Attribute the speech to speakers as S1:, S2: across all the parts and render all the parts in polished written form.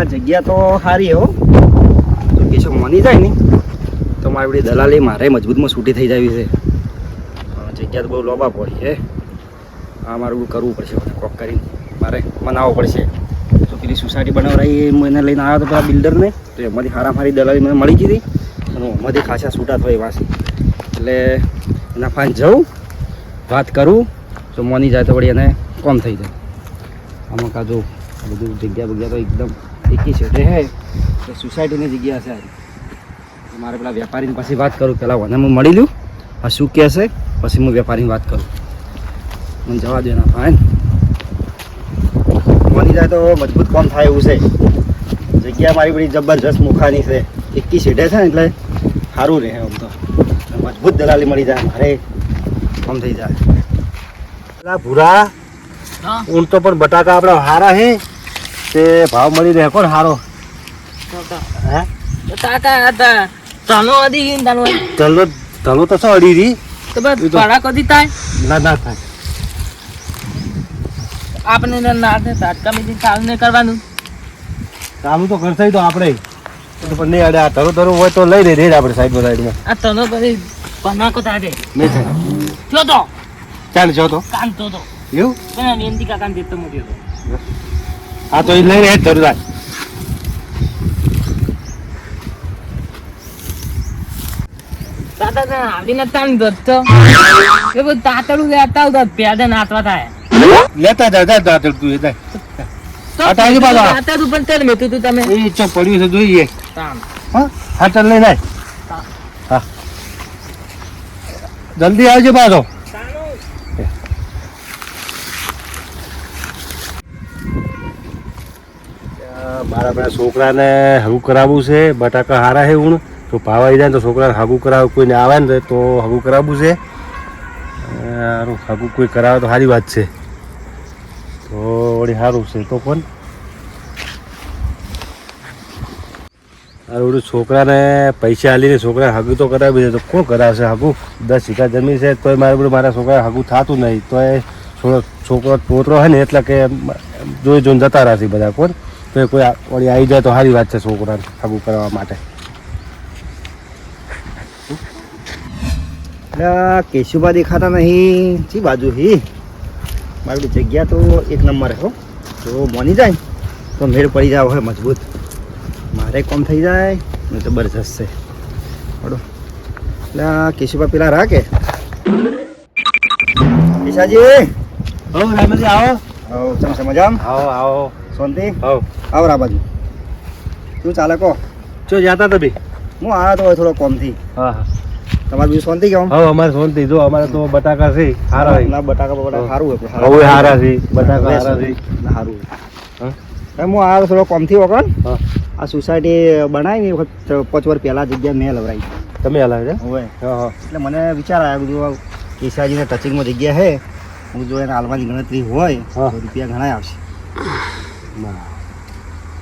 S1: આ જગ્યા તો સારી હો, તો કેશો મની જાય ને તો મારી બધી દલાલી મારે મજબૂતમાં છૂટી થઈ જાવી છે. જગ્યા તો બહુ લોબા પડી છે. આ મારું કરવું પડશે, કોક કરીને મારે મનાવવો પડશે. તો પેલી સોસાયટી બનાવરાઈ એને લઈને આવ્યો તો પેલા બિલ્ડરને, તો એમાંથી હારામારી દલાલી મને મળી ગઈ અને એમાંથી ખાસા છૂટા થાય વાસી. એટલે એના ફાન જવું, વાત કરું, તો મની જાય તો વળી એને કોમ થઈ જાય. આમાં કાજો બધું જગ્યા તો એકદમ એકી છે હે, તો સોસાયટીની જગ્યા છે. મારે પેલા વેપારીની પાસે વાત કરું, પહેલાં મને હું મળી લઉં આ શું કહેશે, પછી હું વેપારીની વાત કરું. મને જવા દે ના ફાઇન, મળી જાય તો મજબૂત કામ થાય એવું છે. જગ્યા મારી બધી જબરજસ્ત મુખાની છે, એકી સીટે છે ને એટલે સારું રહે. આમ તો મજબૂત દલાલી મળી જાય, મારે કામ થઈ જાય. પેલા ભૂરા ઊંટ તો પણ બટાકા આપણા હારા હે, તે ભાવ મળી રહે કોણ હારો? હે
S2: બટાકા હતા તનો અડી ગઈ તનો
S1: તલો તો શું અડી રહી?
S2: તો બસ પાડા કદી થાય
S1: ના થાય.
S2: આપણે ના તાટકા મીથી ચાલુ નહીં કરવાનું.
S1: ચાલુ તો કરશે તો આપણે પણ નહીં અડે. આ તરો હોય તો લઈ લે આપણે સાઈડમાં.
S2: આ તનો પછી પનાકો થાય
S1: નહીં થાય.
S2: જો તો
S1: ચાલ જો તો
S2: કામ તો
S1: એવું
S2: પણ મેંદી કાકાને દેતો મૂક્યો તો.
S1: હા તો એ લઈ રહે જરૂર.
S2: દાદા આવીને તાણ દોતો એ બધું તાતડું લેતા આવતા પેડે નાતવા થાય
S1: લેતા જા તું એ જાય.
S2: તાતડું પણ તેલ મેતું તું તમે
S1: એ ચો પડ્યું છે જોઈએ.
S2: તામ
S1: હા હા ચાલ લઈ જાય. હા જલ્દી આવજો પાછો. મારા પેલા છોકરાને હગું કરાવવું છે. બટાકા હારા છે હું તો ભાવાઈ જાય તો છોકરાને હગું કરાવ, કોઈને આવે ને તો હગું કરાવવું છે. હગું કોઈ કરાવે તો સારી વાત છે. તો વળી સારું છે તો પણ સારું છોકરાને પૈસા આલીને છોકરાને હગું તો કરાવી દે તો કોણ કરાવશે હગું? 10 વીઘા જમીન છે તોય મારા છોકરા હગું થતું નહીં. તો એ છોકરો પોતરો હોય ને એટલે કે જોઈને જતા રહેશે બધા. કોણ તો કોઈ વળી આવી જાય તો સારી વાત છે છોકરાને હગું કરવા માટે. કેશુભા દેખાતા નહીં, શી બાજુ હી? મારી જગ્યા તો એક નંબર હો, તો મોની જાય તો મેળ પડી જાય હોય મજબૂત. મારે કોમ થઈ જાય ને જબરજસ્ત છે. બડો એટલે કેશુભા પેલા રાખે કેશાજી. હો રામજી આવો. હો ચમસે મજામાં? આવો શાંતિ. આવો રા બાજુ. શું ચાલે કહો? જો જતા તમે? હું આવ્યો તો થોડો કોમથી. હા તમારે બીજું શાંતિ કેમ? હા અમારે શાંતિ. જો અમારે તો બટાકા છે સારા હોય. ના બટાકા સારું હોય. હવે સારા છે બટાકા સારા છે સારું. હા હું આવ્યો થોડો કોમથી વગર. આ સોસાયટી બનાવી ને 5 વર્ષ પહેલા જગ્યા મેં લવરાઈ. તમે હલાવે છે? હોય. એટલે મને વિચાર આવ્યો બધું કેશાજીને ટચિંગમાં જગ્યા છે, હું જો એને હાલવાની ગણતરી હોય તો રૂપિયા ઘણા આવશે.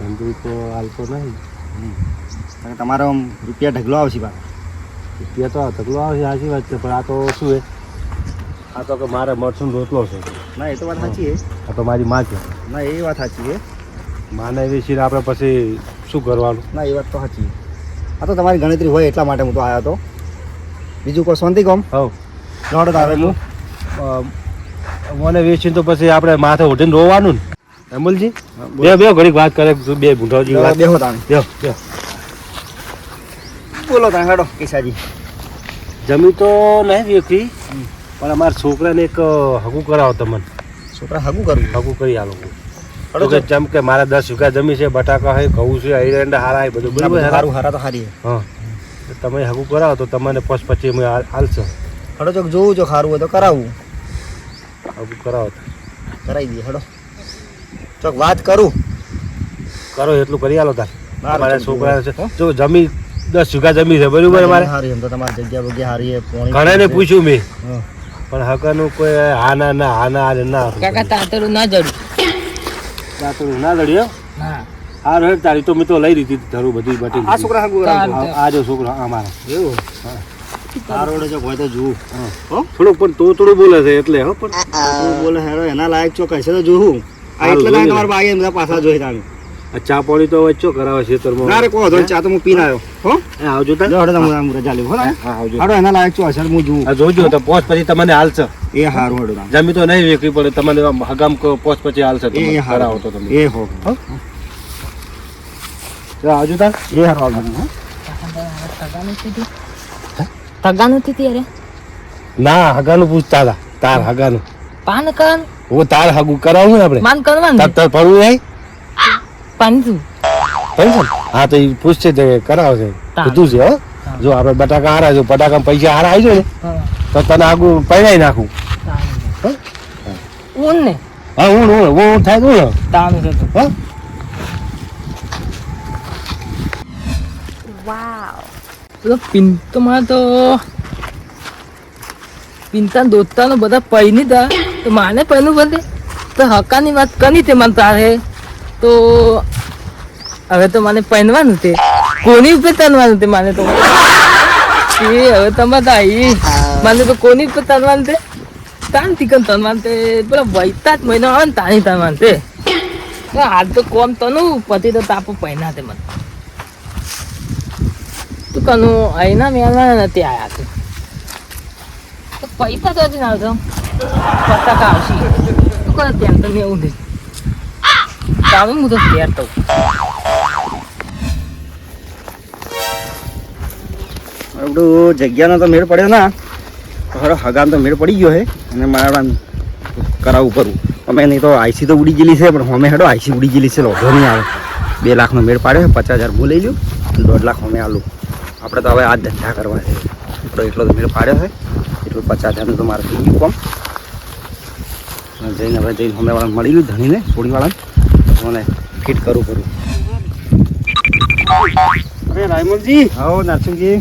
S1: ગણતરી તો હાલતો નહીં. તમારો રૂપિયા ઢગલો આવશે બા. રૂપિયા તો ઢગલો આવશે સાચી વાત છે, પણ આ તો શું છે, આ તો કે મારે મરસું રોટલો છે. ના એ તો વાત સાચી છે. આ તો મારી માં છે. ના એ વાત સાચી છે. માને વેચીને આપણે પછી શું કરવાનું? ના એ વાત તો સાચી. આ તો તમારી ગણતરી હોય એટલા માટે હું તો આવ્યો હતો. બીજું કોઈ શાંતિ કોમ? હવ રોડ આવે હું મને વેચીને તો પછી આપણે માથે ઉઠીને રોવાનું ને. અમુલજી બે ઘડીક વાત કરે. બે ભૂંઢાજી બેહો તાણે. બેહો બોલો તાણે હેડો. કેશાજી જમી તો નહીં વેચી, પણ અમારા છોકરાને એક હગું કરાવો તમને. છોકરા હગું કરવું? હગું કરી આલો. જેમ કે મારા 10 વીઘા જમી છે, બટાકા છે, ઘઉં છે, એરંડા હારા એ બધું બરાબર. સારું હારા તો સારી. હા તમે હગું કરાવો તો તમને 25 હાલશે. હડો ચોક જોવું જો સારું હોય તો કરાવવું. હગું કરાવો તો કરાવી દઈએ. હડો ચોક વાત કરું. કરો એટલું કરી આલો તાર. મારા છોકરા છે જો જમી 10 વીઘા જમી છે બરાબર. મારે સારી એમ તો તમારી જગ્યા બગ્યા સારી છે. ઘણાને પૂછ્યું મેં, પણ હકાનું કોઈ હા ના
S2: કાકા તાતરું ના જડ્યું.
S1: તાતરું ના જડ્યું? હા હા રે તારી તો મેં તો લઈ લીધી ધરું બધી બટી. આ છોકરા આ જો છોકરો અમારા એવું. આ રોડે જો હોય તો જોવું. થોડુંક પણ તોતડું બોલે છે એટલે. હો પણ બોલે હેરો એના લાયક ચોક હશે તો જોવું. આ એટલે તમારા બાઈ બધા પાછા જોઈ તાણી.
S3: આ ચા પાણી તો વચ્ચો કરાવે ખેતરમાં.
S1: ના રે કોઈ વાંધો નહીં, ચા તો હું પીને આવ્યો હો.
S3: એ આવજો તાર.
S1: જો હડો હું રજા લેવું હો ને.
S3: હા આવજો.
S1: હાડો એના લાયક છો અસર હું જોઉં.
S3: આ જોજો તો પોસ્ટ પછી તમને હાલશે.
S1: એ હારું હડો તાણ.
S3: જમી તો નહીં વેકવી પડે તમને આમ હગામ પોસ્ટ પછી હાલશે
S1: એ
S3: તમને.
S1: હારું.
S3: કરાવો તો તમે.
S1: એ હો
S3: જો આવજો તાર.
S1: એ હારું હડો હો.
S2: તગાનું થી ત્યારે
S3: ના હગાનું પૂછતા હતા તાર હગાનું.
S2: પાન કન
S3: ઓ તાર હગું કરાવું ને આપણે.
S2: માન કરવાનું
S3: તાર તાર પડવું નહીં
S2: પાનતું
S3: પૈસા. હા તો એ પૂછશે તે કરાવશે કીધું છે હો. જો આપણે બટાકા હારા જો બટાકા પૈસા હારા આવી જાય ને તો તને આગું પૈણાઈ નાખું.
S2: ઊન ને
S3: હા હું થાય તું ને
S2: તાનું છે તો
S3: હા.
S2: પેલો પિંતો માં તો પિંતા દોસ્તાનો બધા પૈની હતા તો માને પૈનું બધે તો હકાની વાત કરી તે મને તારે તો હવે તો મને પૈનવાનું તે કોની ઉપર તનવાનું તે માને તો એ હવે તમે તો આવી મને તો કોની ઉપર તનવાનું તે તાન તીકન તનવાનું તે પેલા વૈતા જ મહિનો આવે ને તાની તનવાનું તે હાલ તો કોમ તનું પછી તો તાપો પૈના તે મને તું કનું અહીંના મેળવાના નથી આયા છે તો પૈસા તો હજી ના આવતો પતાકા આવશે તું કરે ત્યાં તો એવું નહીં ચાલો હું તો તૈયાર થઉં
S1: આપણું જગ્યાનો તો મેળ પડ્યો ના ખરો હગામ તો મેળ પડી ગયો છે અને મારા કરાવવું પડવું અમે નહીં તો આઈસી તો ઉડી ગયેલી છે પણ અમે હેડો આઈસી ઉડી ગયેલી છે લોધો નહીં આવે 2 લાખનો મેળ પાડ્યો છે 50,000 હું લઈ લ્યું 1.5 લાખ અમે આલું આપણે તો હવે આ ધંધા કરવા છે આપણો એટલો તો મેળ પાડ્યો છે એટલું 50,000નું તો મારે થઈ ગયું કોમ જઈને હવે જઈને અમે વાળા મળી ગયું ધણીને સોડીવાળાને મને ફિટ કરવું પડ્યું.
S3: અરે રાયમલજી
S1: આવો નરસિંહજી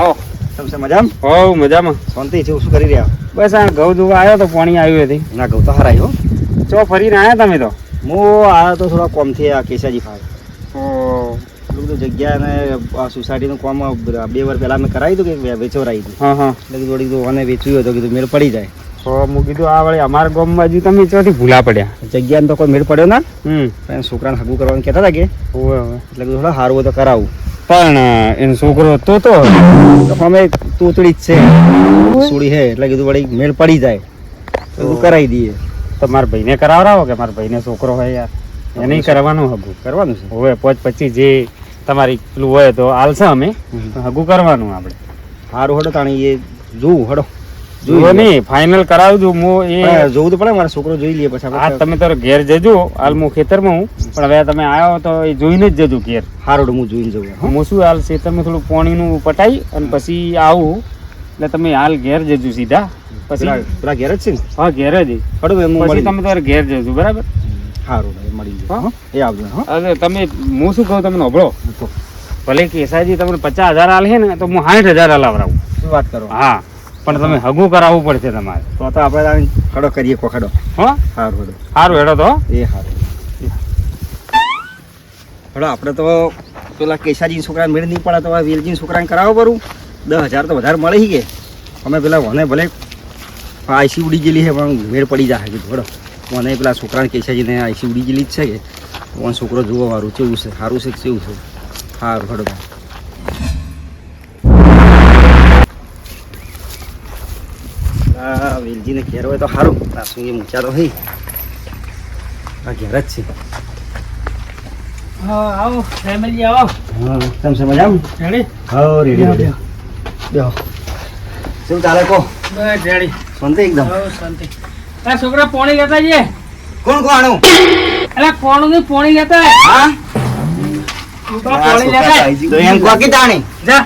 S1: આવો તમને મજામાં
S3: હોવ મજામાં.
S1: શાંતિ છે શું કરી રહ્યા
S3: બસ આ ઘઉં ધોવા આવ્યો તો પાણી આવ્યું હતી.
S1: ના કહું તો હારા આવ્યો
S3: ચો ફરીને આવ્યા તમે તો.
S1: હું આવ્યો તો થોડા કોમથી આ કેસાજી ફાવે એટલું બધું જગ્યા અને આ સોસાયટીનું કામ 2 વાર પહેલાં મેં કરાવી હતું કે વેચવરાવી હતું
S3: હા હા.
S1: એટલે થોડી કીધું અને વેચ્યું હતું કીધું મેળ પડી જાય
S3: તો હું કીધું આ વળી અમારા ગામમાં હજુ તમે ચોથી ભૂલા પડ્યા.
S1: જગ્યાને તો કોઈ મેળ પડ્યો ના
S3: હમ.
S1: પણ છોકરાને હગું કરવાનું કહેતા હતા કે
S3: હોવે હોવે.
S1: એટલે કીધું થોડા સારું હોય તો કરાવું
S3: પણ એનો છોકરો તો
S1: તો અમે તૂતડી જ છે સુડી છે એટલે કીધું વળી મેળ પડી જાય તો કીધું કરાવી દઈએ.
S3: તમારા ભાઈને કરાવરાવો કે મારા ભાઈને છોકરો હોય યાર એને કરવાનું હગું
S1: કરવાનું છે
S3: હવે 25 જે તમારી પેલું હોય તો હાલશે અમે હગું કરવાનું આપણે.
S1: સારું હડો તાણી એ જોવું હડો
S3: જુઓ નહીં ફાઇનલ કરાવજો હું એ
S1: જોવું તો પડે મારા છોકરો જોઈ લઈએ પછી
S3: આ તમે તારો ઘેર જજો હાલ હું ખેતરમાં હું પણ હવે તમે આવ્યો તો એ જોઈને જ જજો ઘેર.
S1: સારું હું જોઈને જવું
S3: હું શું હાલ ખેતરમાં થોડું પાણીનું પટાઈ અને પછી આવું એટલે તમે હાલ ઘેર જજો સીધા પછી
S1: પેલા ઘેર જ છે ને
S3: હા ઘેર જ
S1: હડો એમ
S3: પછી તમે તમારે ઘેર જજો બરાબર.
S1: સારું મળી જાય
S3: હા
S1: એ આવજો હા
S3: અરે તમે હું શું કહું તમને હોભળો ભલે કેસાજી તમને 50,000 હાલ છે ને તો હું 60,000 હલાવરાવું.
S1: શું વાત કરો
S3: હા પણ તમે હગું કરાવવું પડશે તમારે
S1: તો આપણે ખડો કરીએ ખડો
S3: હા
S1: સારું હડો
S3: સારું હેડો તો
S1: એ સારું હડો આપણે તો પેલા કેસાજી છોકરાને મેળ નહીં પડે તો આ વેલજી છોકરાને કરાવો પરું 10,000 તો વધારે મળે કે અમે પેલા મને ભલે આઈસી ઉડી ગયેલી છે પણ મેળ પડી જાય કીધું હડો મને પેલા છોકરાને કેસાજીને આઈસી ઉડી ગયેલી જ છે કે મને છોકરો જોવા વાળું કેવું છે સારું છે કે કેવું છે સારું હડો વેલજીને ઘેર હોય તો સારું પાછું એ ઊંચા તો હોય આ ઘેર જ છે.
S2: હા આવો ફેમિલી આવો
S1: હા કેમ છે મજામાં
S2: રેડી
S1: હા રેડી બેહો શું ચાલે કહો
S2: બસ રેડી
S1: શાંતિ એકદમ
S2: શાંતિ આ છોકરા પોણી લેતા છે
S1: કોણ કોણ
S2: અલા કોણ ને પોણી લેતા
S1: હા
S2: છોકરા પોણી લેતા
S1: તો એમ કો કે તાણી
S2: જા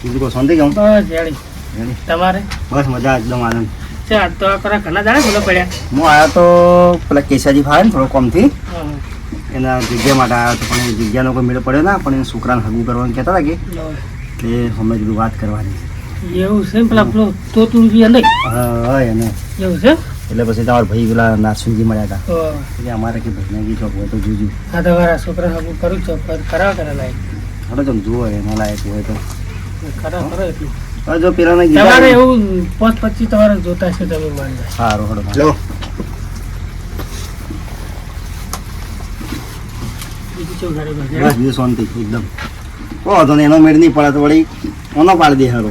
S1: બીજું કો શાંતિ કેમ
S2: બસ રેડી તમારે
S1: બસ મજા એકદમ આનંદ
S2: છે આજ તો કરા ઘણા દાડા ભૂલો પડ્યા
S1: હું આવ્યો તો પેલા કેસાજી ફાવે ને થોડો કોમથી એના જગ્યા માટે આવ્યો તો પણ એ જગ્યાનો કોઈ મેળ પડ્યો ના પણ એ છોકરાને હગું કરવાનું કહેતા હતા કે એટલે અમે કીધું વાત કરવાની
S2: એવું છે ને પેલા પેલો તોતું નહીં
S1: હા એને
S2: એવું છે
S1: એટલે પછી તમારા ભાઈ પેલા નારસિંહજી મળ્યા હતા
S2: તો
S1: એટલે અમારે કે ભાઈને બી ચોક હોય તો જોજો
S2: આ તમારા છોકરા હગું કરું છો કરાવ કરે લાયક
S1: હડો તમે જુઓ એના લાયક હોય તો
S2: કરાવ કરો એટલું
S1: હવે જો પેલાને
S2: તમારે એવું 25 તમારે જોતા છે તમે મારી
S1: સારું હડો લો
S2: શું કરે
S1: બસ બીજું શાંતિ એકદમ. તો એનો મેળ નહીં પડે તો વળી ઓનો પાડી દે હારો.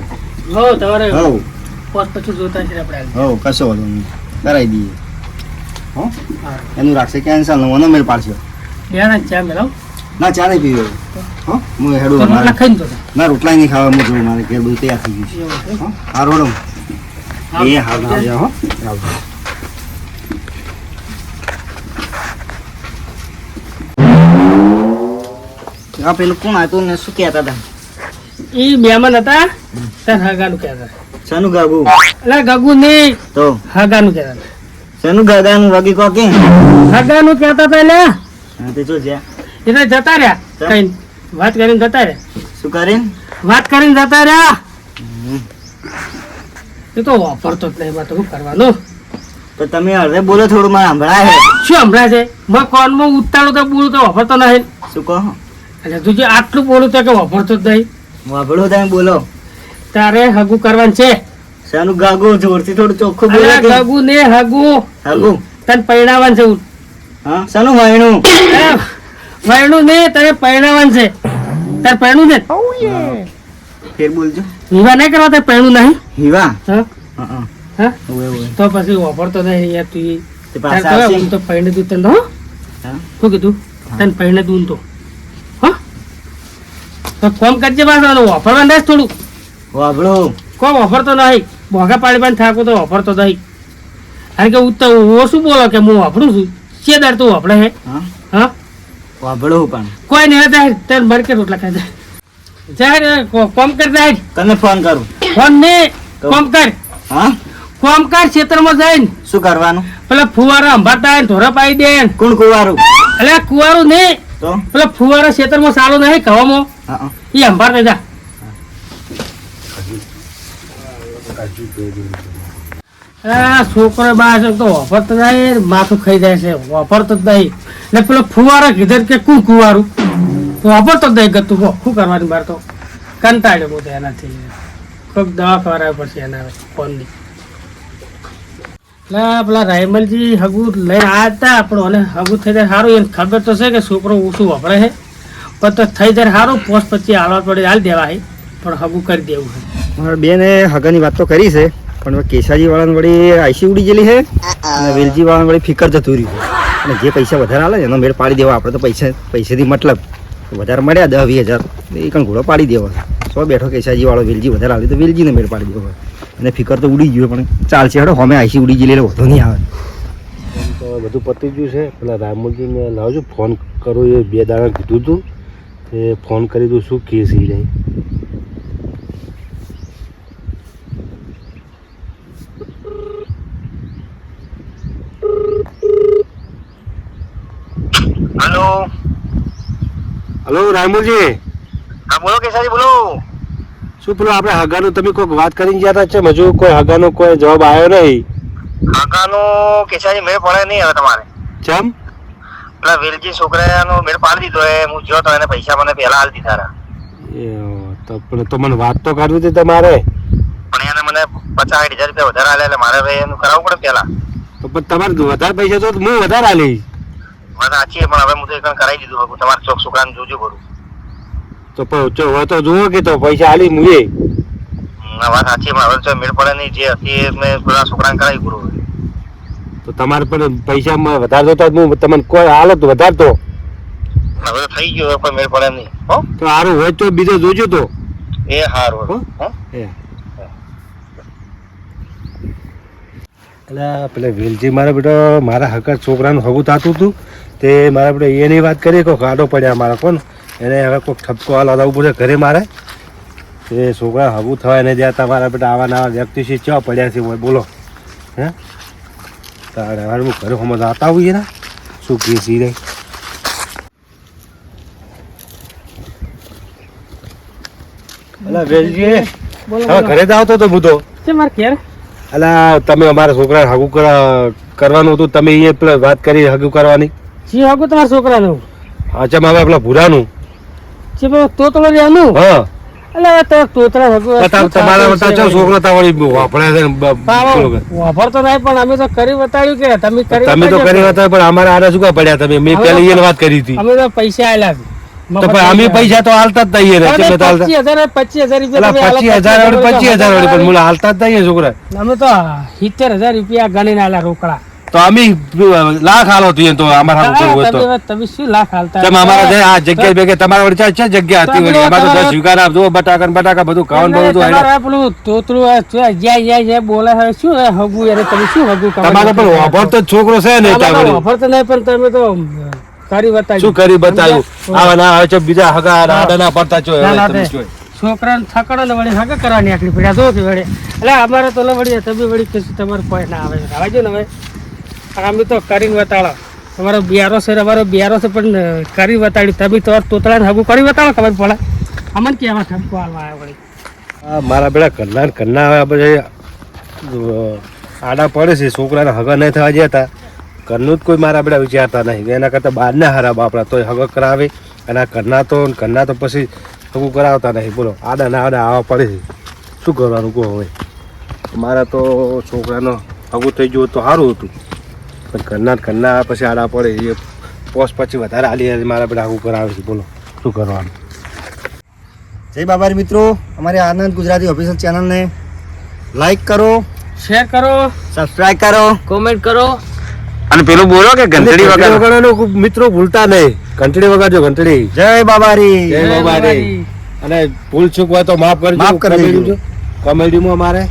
S2: હો તમારે
S1: હવ
S2: પોત પછી જોતા છે આપણે
S1: હવ કશો વાંધો નહીં કરાવી દઈએ. હો એનું રાખશે કેન્સલ નો ઓનો મેળ પાડશે.
S2: બેના ચા મેલાવ
S1: ના ચા નહીં પીવો. હો હું હેડું
S2: તો
S1: મારે.
S2: ખાઈને તો
S1: ના રોટલા નહીં ખાવા હું જોઉં મારે ઘેર બધું તૈયાર થઈ ગયું છે. હો હારો હડો એ હા હો આવજો. આ પેલું કોણ હતું ને શું કહેતા હતા?
S2: એ મહેમાન હતા તાર હાગાનું કહેતા
S1: શાનું ગાગુ?
S2: એટલે ગગુ નહીં
S1: તો
S2: હાગાનું કહેતા હતા.
S1: શાનું ગાગાનું વાગી કો કે?
S2: હાગાનું કહેતા હતા એટલે
S1: હા તે જો જ્યાં
S2: એટલે જતા રહ્યા કઈ વાત કરીને જતા રહ્યા
S1: શું કરીને?
S2: વાત કરીને જતા રહ્યા. એ તો વાપરતો જ નહીં. એમાં તો શું કરવાનું?
S1: તો તમે અડધે બોલો થોડું મને સંભળાય છે.
S2: શું હમણાં છે મેં કોનમાં ઉતારું તો બોલું તો વાપરતો નહીં.
S1: શું કહો?
S2: એટલે તું જે આટલું બોલું તો કે વાપરતો જ નહીં.
S1: વાપરો તમે બોલો.
S2: તારે હગું કરવાનું છે.
S1: શાનું ગાગુ? જોરથી થોડું ચોખ્ખું બોલો
S2: અરે
S1: કે?
S2: હગું ને હગું
S1: હાગુ?
S2: તને પરણાવવાનું છે.
S1: હા શાનું વાયણું?
S2: પરણું ને તારે પરણાવવાનું છે. તારે પરણું ને
S1: ફેર બોલજો.
S2: વિવાહ નહીં કરવા તારે પરણું નહીં.
S1: હિવા
S2: હા
S1: હા
S2: હા
S1: ઓવે ઓવે
S2: તો પછી વાપરતો નહીં યાર તું
S1: તે
S2: તારે
S1: પાછા
S2: કહેવાય,
S1: આવશે.
S2: હું તો પરણે દઉં તને હો.
S1: હા
S2: શું કીધું તને પરણે દઉં તો હા તો ફોન કરજે પાછો વાપરવા નહીં થોડું.
S1: વાપરો.
S2: કોઈ વાપરતો નહીં. બોગા પાડી પાડી થાકું તો વાપરતો નહીં. કારણ કે હું તો હું શું બોલો કે હું વાપરું છું છે દર તું વાપરે હે
S1: હા
S2: હા
S1: વાપરો પણ.
S2: કોઈ નહીં હતા તને મર કે રોટલા ખાઈ જાય કોમ કર જાય
S1: તને ફોન કરું.
S2: ફોન ને
S1: તો?
S2: કોમ કર
S1: હા
S2: કોમ કર ખેતરમાં જઈને
S1: શું કરવાનું?
S2: પેલા ફુવારા અંભાતા ધોરા પાઈ દે
S1: કોણ કુવારું?
S2: એટલે કુવારું ને
S1: તો
S2: પેલા ફુવારા ખેતરમાં સારું નહીં કવામાં
S1: હા
S2: એ અંભાર જા. છોકરો બા તો વાપરતો નહીં માથું ખાઈ જાય છે વાપરતો જ નહીં. ને પેલો ફુવારા કીધર કે કું કુવારું વાપરતો જ નહીં ગતું શું કરવાની બાર તો કંટાળ્યો બધો એનાથી. કોઈક દવા ખવડાવવી પડશે એના ફોનની. એટલે પેલા રાયમલજી હગું લઈને આવ્યા હતા આપણું અને હગું થઈ જાય સારું એને ખબર તો છે કે છોકરો ઓછું વાપરે છે પણ તો થઈ જાય સારું પોસ્ટ પછી હાલવા પડે હાલ દેવા છે પણ હગું કરી દેવું છે.
S1: મારા બેને હગાની વાત તો કરી છે પણ હવે કેસાજી વાળાને વળી આઈસી ઉડી ગયેલી છે અને વેલજી વાળાને વળી ફિકર જતું રહ્યું છે અને જે પૈસા વધારે આલે એનો મેળ પાડી દેવા. આપણે તો પૈસાથી મતલબ વધારે મળ્યા 10-20 હજાર એ કણ ઘોડો પાડી દેવો. સો બેઠો કેસાજી વાળો વેલજી વધારે આલે તો વેલજીને મેળ પાડી દેવો અને ફિકર તો ઉડી ગયો પણ ચાલશે હેડો અમે આઈસી ઉડી ગયેલી એટલે વધુ નહીં આવે.
S3: તો બધું પતી ગયું છે. પેલા રામુજીને લાવજો ફોન કરો એ 2 દાડા કીધું હતું એ ફોન કરી દઉં શું કેસ એ રહી.
S1: હલો
S3: હલો રામુજી,
S1: હા બોલો કેસાજી બોલો.
S3: શું પેલું આપણે હગાનું તમે કોઈ વાત કરીને ગયા હતા છે હજુ કોઈ હગાનો કોઈ જવાબ આવ્યો નહીં?
S1: કાકાનો કેસાજી મેળ પડે નહીં હવે તમારે.
S3: ચમ?
S1: પેલા વેલજી છોકરાનો મેળ પાડી દીધો એ હું જો તો એને પૈસા મને પહેલા હાલ દીધા.
S3: તો પણ તો મને વાત તો કરવી હતી તમારે.
S1: પણ એને મને 50,000 રૂપિયા વધારે આલ્યા એટલે મારે હવે એનું કરાવવું પડે પહેલા.
S3: તો પણ તમારે વધારે પૈસા તો હું વધારે આલી.
S1: વાત સાચી પણ હવે હું તો એકણ કરાવી દીધું હતું. તમારે છોકરાને જોજો ભરું.
S3: તો પણ હવે તો જુઓ કે તો પૈસા આલી મુએ.
S1: વાત સાચી પણ હવે તો મેળ પડે નહીં. જે હતી એ મેં પેલા છોકરાને કરાવી પૂરું.
S3: તો તમારે પણ પૈસા વધારતો તો હું તમને કોઈ હાલત વધારતો.
S1: હવે તો થઈ ગયો કોઈ મેળ પડે નહીં. હો
S3: તો સારું હોય તો બીજો જોજો તો.
S1: એ સારું.
S3: હો?
S1: હો
S3: એટલે પેલા વેલજી મારા બેટા મારા હકા છોકરાનું હગું થતું હતું તે મારા બેટા એની વાત કરીએ કોઈ ગાડો પડ્યા મારા કોણ એને હવે કોઈ ઠપકો હાલ લાવવું પડે ઘરે મારે તે છોકરા હગું થવાય નહીં જ્યાં તમારા બેટા આવા નવા વ્યક્તિ છે ચા પડ્યા છે હોય બોલો હે તારે હવે હું ઘરે હમણાં જાતા હોઈએ ને શું કહે સી રહી. એટલે વેલજી હવે ઘરે જ આવતો હતો હું તો.
S2: છે મારે ઘેર
S3: અલા તમે અમારા છોકરા હગું કરવાનું હતું તમે એ પેલા વાત કરી હગું કરવાની.
S2: જી હગું તમારા છોકરાનું
S3: અચ્છા હવે પેલા ભૂરાનું.
S2: છે તો રહેવાનું
S3: હા
S4: એટલે હવે તો તોતરા હગું
S3: પણ તમારા વતા છો છોકરો તાવડી વાપરે છે ને
S4: વાપરતો નહીં પણ અમે તો કરી બતાવ્યું કે તમે કરી
S3: તમે તો કરી હતા પણ અમારા આડા શું કા પડ્યા તમે મેં પેલી એને વાત કરી હતી
S4: અમે તો પૈસા આલ્યા
S3: તો પણ અમે પૈસા તો હાલતા જ નહીં ને તમે તો હાલતા
S4: 25,000
S3: પેલા 25,000 વાળી પણ મને હાલતા જ નહીં છોકરા
S4: અમે તો 70,000 રૂપિયા ગણીને આલ્યા રોકડા
S3: તો અમે લાખ હાલો થઈએ તો અમારા હારું કરવું હોય તો
S4: તમે શું લાખ હાલતા
S3: તમે અમારા જે આ જગ્યા ભેગે તમારા વચ્ચે છે જગ્યા હતી વળી એમાં તો 10 વીઘા ના જો બટાકા ને બટાકા બધું ખાવાનું બધું હોય
S4: તમારે પેલું તોતરું જ્યાં બોલે હવે શું હગું એને તમે શું હગું કરો
S3: તમારો પણ વાપર તો છોકરો છે ને ત્યાં વળી.
S4: વાપરતો નહીં પણ તમે તો કરી બતાવ્યું
S3: શું કરી બતાવ્યું આવા ના આવે છે બીજા હગા આડા ના પડતા છો
S4: ના, ના,
S3: તમે
S4: તે.
S3: શું
S4: છોકરાને થકડો ને વળી હગા કરવાની આટલી પડ્યા જો કે વળી એટલે અમારે તો લે વળી તમે વળી કશું તમારે કોઈ ના આવે આવજો ને હવે અમે તો કરીને બતાડો તમારો બિયારો છે અમારો બિયારો છે પણ કરી બતાડ્યું તમે તો તોતળાને હગું કરી બતાડો ખબર પડે અમને કેવા ઠપકો હાલવા આવ્યા વળી
S3: આ મારા બેડા કન્ના હવે પછી આડા પડે છે છોકરાને હગા નહીં થવા જતા ઘરનું જ કોઈ મારા બેડા વિચારતા નહીં એના કરતાં બહારના હારા બાપડા તોય હગા કરાવે અને આ કન્ના તો પછી હગું કરાવતા નહીં બોલો આડા ના આડા આવવા પડે છે શું કરવાનું કહો હવે મારા તો છોકરાનો હગું થઈ ગયું તો સારું હતું પણ કન્ના પછી આડા પડે એ પોસ્ટ પછી વધારે આલી મારા બેડા હગું કરાવે છે બોલો શું કરવાનું.
S1: જય બાબારી મિત્રો, અમારી આનંદ ગુજરાતી ઓફિશિયલ ચેનલને લાઈક કરો,
S4: શેર કરો
S1: સબસ્ક્રાઇબ કરો.
S2: કોમેન્ટ કરો.
S1: અને પેલું બોલો કે ઘંટડી વગાડો.
S3: વગાડવાનું મિત્રો ભૂલતા નહીં. ઘંટડી વગાડજો ઘંટડી.
S1: જય બાબારી.
S3: જય બાબારી. અને ભૂલ ચૂક હોય તો માફ કરજો.
S1: માફ કરી દેજો.
S3: કોમેડીમાં મારે